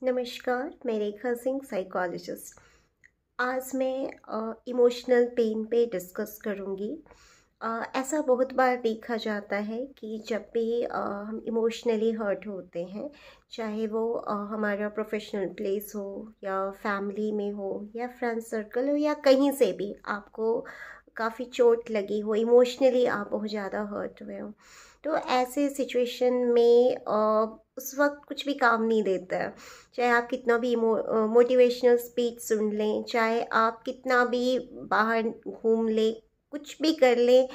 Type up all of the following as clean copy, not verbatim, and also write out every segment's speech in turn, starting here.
नमस्कार, मैं रेखा सिंह साइकोलॉजिस्ट। आज मैं इमोशनल पेन पे डिस्कस करूँगी। ऐसा बहुत बार देखा जाता है कि जब भी हम इमोशनली हर्ट होते हैं, चाहे वो हमारा प्रोफेशनल प्लेस हो या फैमिली में हो या फ्रेंड सर्कल हो या कहीं से भी आपको काफ़ी चोट लगी हो, इमोशनली आप बहुत ज़्यादा हर्ट हुए हो, तो ऐसे सिचुएशन में उस वक्त कुछ भी काम नहीं देता है। चाहे आप कितना भी मोटिवेशनल स्पीच सुन लें, चाहे आप कितना भी बाहर घूम लें, कुछ भी कर लें,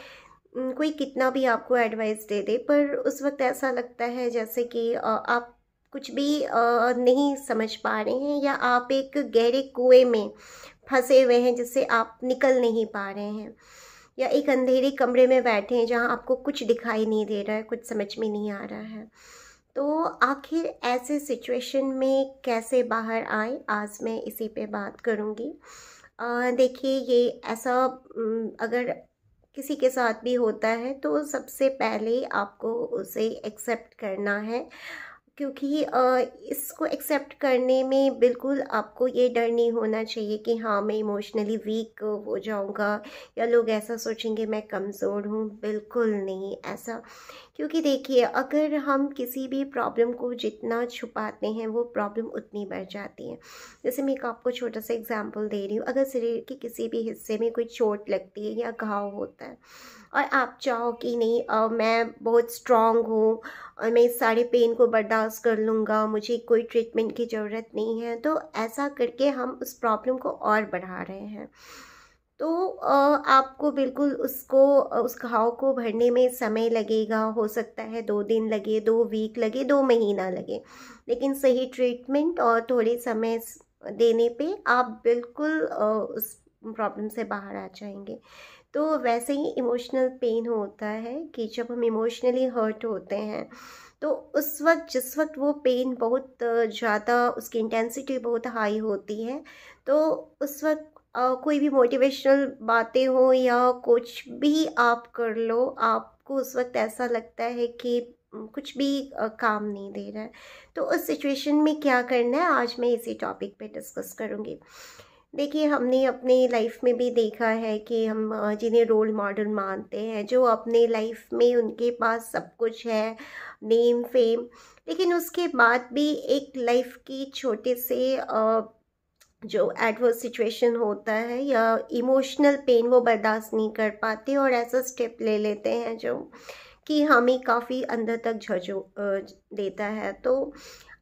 कोई कितना भी आपको एडवाइस दे दे, पर उस वक्त ऐसा लगता है जैसे कि आप कुछ भी नहीं समझ पा रहे हैं या आप एक गहरे कुएं में फंसे हुए हैं जिससे आप निकल नहीं पा रहे हैं, या एक अंधेरे कमरे में बैठे हैं जहां आपको कुछ दिखाई नहीं दे रहा है, कुछ समझ में नहीं आ रहा है। तो आखिर ऐसे सिचुएशन में कैसे बाहर आए, आज मैं इसी पे बात करूँगी। देखिए, ये ऐसा अगर किसी के साथ भी होता है तो सबसे पहले आपको उसे एक्सेप्ट करना है, क्योंकि इसको एक्सेप्ट करने में बिल्कुल आपको ये डर नहीं होना चाहिए कि हाँ, मैं इमोशनली वीक हो जाऊँगा या लोग ऐसा सोचेंगे मैं कमज़ोर हूँ। बिल्कुल नहीं ऐसा, क्योंकि देखिए, अगर हम किसी भी प्रॉब्लम को जितना छुपाते हैं वो प्रॉब्लम उतनी बढ़ जाती है। जैसे मैं एक आपको छोटा सा एग्जांपल दे रही हूँ, अगर शरीर के किसी भी हिस्से में कोई चोट लगती है या घाव होता है और आप चाहो कि नहीं, मैं बहुत स्ट्रांग हूँ और मैं इस सारे पेन को बर्दाश्त कर लूँगा, मुझे कोई ट्रीटमेंट की ज़रूरत नहीं है, तो ऐसा करके हम उस प्रॉब्लम को और बढ़ा रहे हैं। तो आपको बिल्कुल उसको उस घाव को भरने में समय लगेगा, हो सकता है 2 दिन लगे, 2 वीक लगे, 2 महीना लगे, लेकिन सही ट्रीटमेंट और थोड़े समय देने पे आप बिल्कुल उस प्रॉब्लम से बाहर आ जाएंगे। तो वैसे ही इमोशनल पेन होता है कि जब हम इमोशनली हर्ट होते हैं, तो उस वक्त जिस वक्त वो पेन बहुत ज़्यादा, उसकी इंटेंसिटी बहुत हाई होती है, तो उस वक्त कोई भी मोटिवेशनल बातें हो या कुछ भी आप कर लो, आपको उस वक्त ऐसा लगता है कि कुछ भी काम नहीं दे रहा है। तो उस सिचुएशन में क्या करना है, आज मैं इसी टॉपिक पे डिस्कस करूँगी। देखिए, हमने अपने लाइफ में भी देखा है कि हम जिन्हें रोल मॉडल मानते हैं, जो अपने लाइफ में उनके पास सब कुछ है, नेम फेम, लेकिन उसके बाद भी एक लाइफ की छोटे से जो एडवर्स सिचुएशन होता है या इमोशनल पेन वो बर्दाश्त नहीं कर पाते और ऐसा स्टेप ले लेते हैं जो कि हमें काफ़ी अंदर तक देता है। तो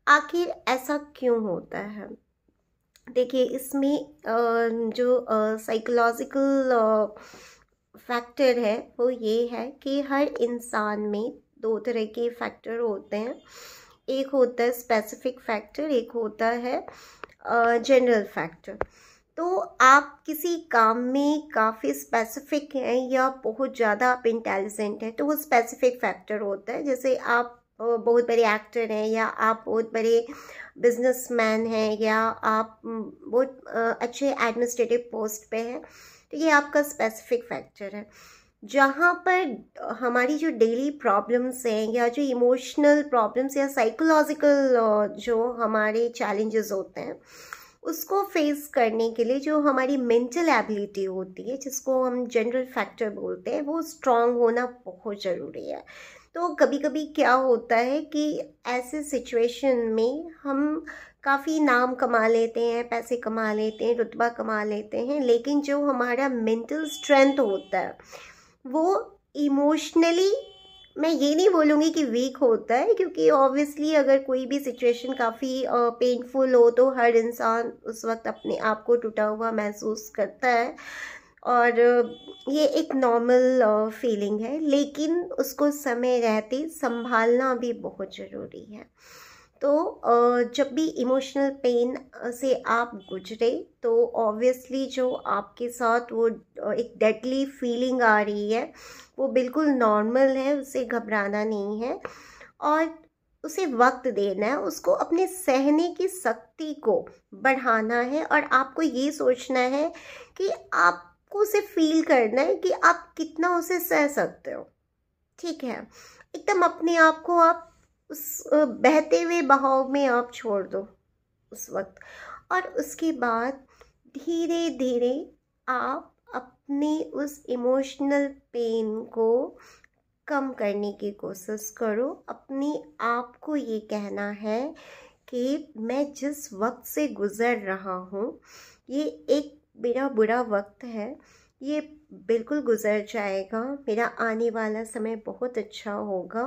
आखिर ऐसा क्यों होता है? देखिए, इसमें जो साइकोलॉजिकल फैक्टर है वो ये है कि हर इंसान में 2 तरह के फैक्टर होते हैं। एक होता है स्पेसिफिक फैक्टर, एक होता है जनरल फैक्टर। तो आप किसी काम में काफ़ी स्पेसिफिक हैं या बहुत ज़्यादा आप इंटेलिजेंट हैं, तो वो स्पेसिफिक फैक्टर होता है। जैसे आप बहुत बड़े एक्टर हैं, या आप बहुत बड़े बिजनेसमैन हैं, या आप बहुत अच्छे एडमिनिस्ट्रेटिव पोस्ट पे हैं, तो ये आपका स्पेसिफिक फैक्टर है। जहाँ पर हमारी जो डेली प्रॉब्लम्स हैं या जो इमोशनल प्रॉब्लम्स या साइकोलॉजिकल जो हमारे चैलेंजेस होते हैं, उसको फेस करने के लिए जो हमारी मेंटल एबिलिटी होती है, जिसको हम जनरल फैक्टर बोलते हैं, वो स्ट्रांग होना बहुत ज़रूरी है। तो कभी कभी क्या होता है कि ऐसे सिचुएशन में हम काफ़ी नाम कमा लेते हैं, पैसे कमा लेते हैं, रुतबा कमा लेते हैं, लेकिन जो हमारा मेंटल स्ट्रेंथ होता है वो इमोशनली, मैं ये नहीं बोलूँगी कि वीक होता है, क्योंकि ऑब्वियसली अगर कोई भी सिचुएशन काफ़ी पेनफुल हो तो हर इंसान उस वक्त अपने आप को टूटा हुआ महसूस करता है, और ये एक नॉर्मल फीलिंग है, लेकिन उसको समय रहते संभालना भी बहुत ज़रूरी है। तो जब भी इमोशनल पेन से आप गुजरे, तो ऑब्वियसली जो आपके साथ वो एक डेडली फीलिंग आ रही है, वो बिल्कुल नॉर्मल है, उससे घबराना नहीं है और उसे वक्त देना है, उसको अपने सहने की शक्ति को बढ़ाना है, और आपको ये सोचना है कि आपको उसे फील करना है कि आप कितना उसे सह सकते हो। ठीक है, एकदम अपने आप को आप उस बहते हुए बहाव में आप छोड़ दो। उस वक्त। और उसके बाद धीरे धीरे आप अपने उस इमोशनल पेन को कम करने की कोशिश करो। अपने आप को ये कहना है कि मैं जिस वक्त से गुज़र रहा हूँ, ये एक मेरा बुरा वक्त है, ये बिल्कुल गुज़र जाएगा, मेरा आने वाला समय बहुत अच्छा होगा।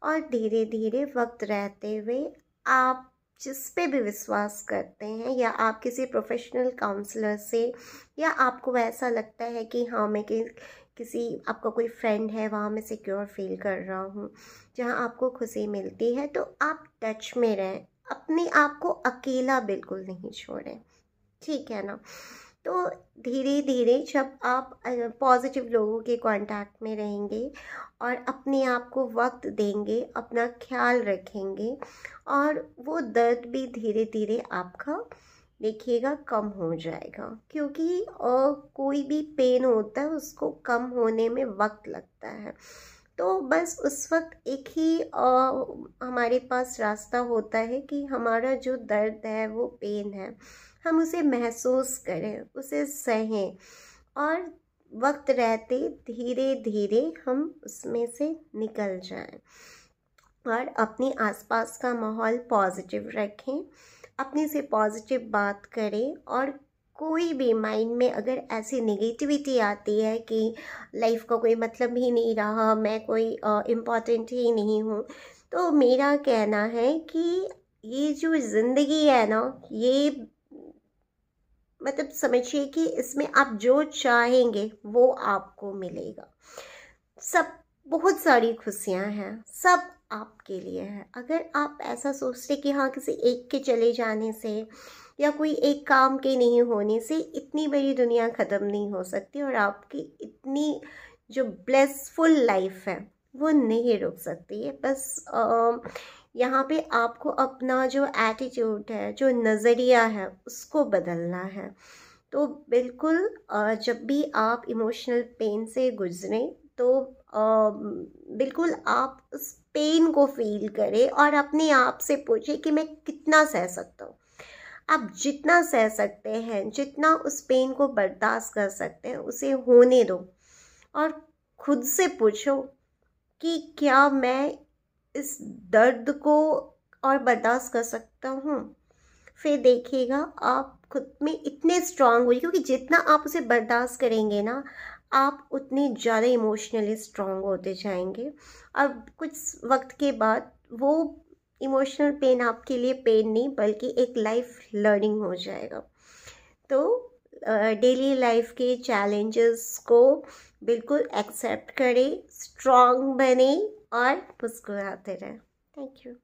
और धीरे धीरे वक्त रहते हुए आप जिस पे भी विश्वास करते हैं, या आप किसी प्रोफेशनल काउंसलर से, या आपको ऐसा लगता है कि हाँ मैं किसी आपका कोई फ्रेंड है वहाँ मैं सिक्योर फील कर रहा हूँ, जहाँ आपको खुशी मिलती है, तो आप टच में रहें, अपने आप को अकेला बिल्कुल नहीं छोड़ें, ठीक है ना। तो धीरे धीरे जब आप पॉजिटिव लोगों के कांटेक्ट में रहेंगे और अपने आप को वक्त देंगे, अपना ख्याल रखेंगे, और वो दर्द भी धीरे धीरे आपका देखिएगा कम हो जाएगा। क्योंकि कोई भी पेन होता है उसको कम होने में वक्त लगता है। तो बस उस वक्त एक ही हमारे पास रास्ता होता है कि हमारा जो दर्द है, वो पेन है, हम उसे महसूस करें, उसे सहें, और वक्त रहते धीरे धीरे हम उसमें से निकल जाएं। और अपने आसपास का माहौल पॉजिटिव रखें, अपने से पॉजिटिव बात करें। और कोई भी माइंड में अगर ऐसी नेगेटिविटी आती है कि लाइफ का कोई मतलब ही नहीं रहा, मैं कोई इम्पोर्टेंट ही नहीं हूँ, तो मेरा कहना है कि ये जो ज़िंदगी है ना, ये मतलब समझिए कि इसमें आप जो चाहेंगे वो आपको मिलेगा। सब बहुत सारी खुशियां हैं, सब आपके लिए है। अगर आप ऐसा सोचते कि हाँ किसी एक के चले जाने से या कोई एक काम के नहीं होने से इतनी बड़ी दुनिया ख़त्म नहीं हो सकती, और आपकी इतनी जो ब्लेसफुल लाइफ है वो नहीं रुक सकती है। बस यहाँ पे आपको अपना जो एटीट्यूड है, जो नज़रिया है, उसको बदलना है। तो बिल्कुल जब भी आप इमोशनल पेन से गुजरें तो बिल्कुल आप उस पेन को फील करें और अपने आप से पूछें कि मैं कितना सह सकता हूँ। आप जितना सह सकते हैं, जितना उस पेन को बर्दाश्त कर सकते हैं, उसे होने दो। और खुद से पूछो कि क्या मैं इस दर्द को और बर्दाश्त कर सकता हूँ। फिर देखिएगा आप खुद में इतने स्ट्रांग हो, क्योंकि जितना आप उसे बर्दाश्त करेंगे ना, आप उतने ज़्यादा इमोशनली स्ट्रांग होते जाएंगे। और कुछ वक्त के बाद वो इमोशनल पेन आपके लिए पेन नहीं बल्कि एक लाइफ लर्निंग हो जाएगा। तो डेली लाइफ के चैलेंजेस को बिल्कुल एक्सेप्ट करें, स्ट्रांग बने और मुस्कुराते रहें। Thank you.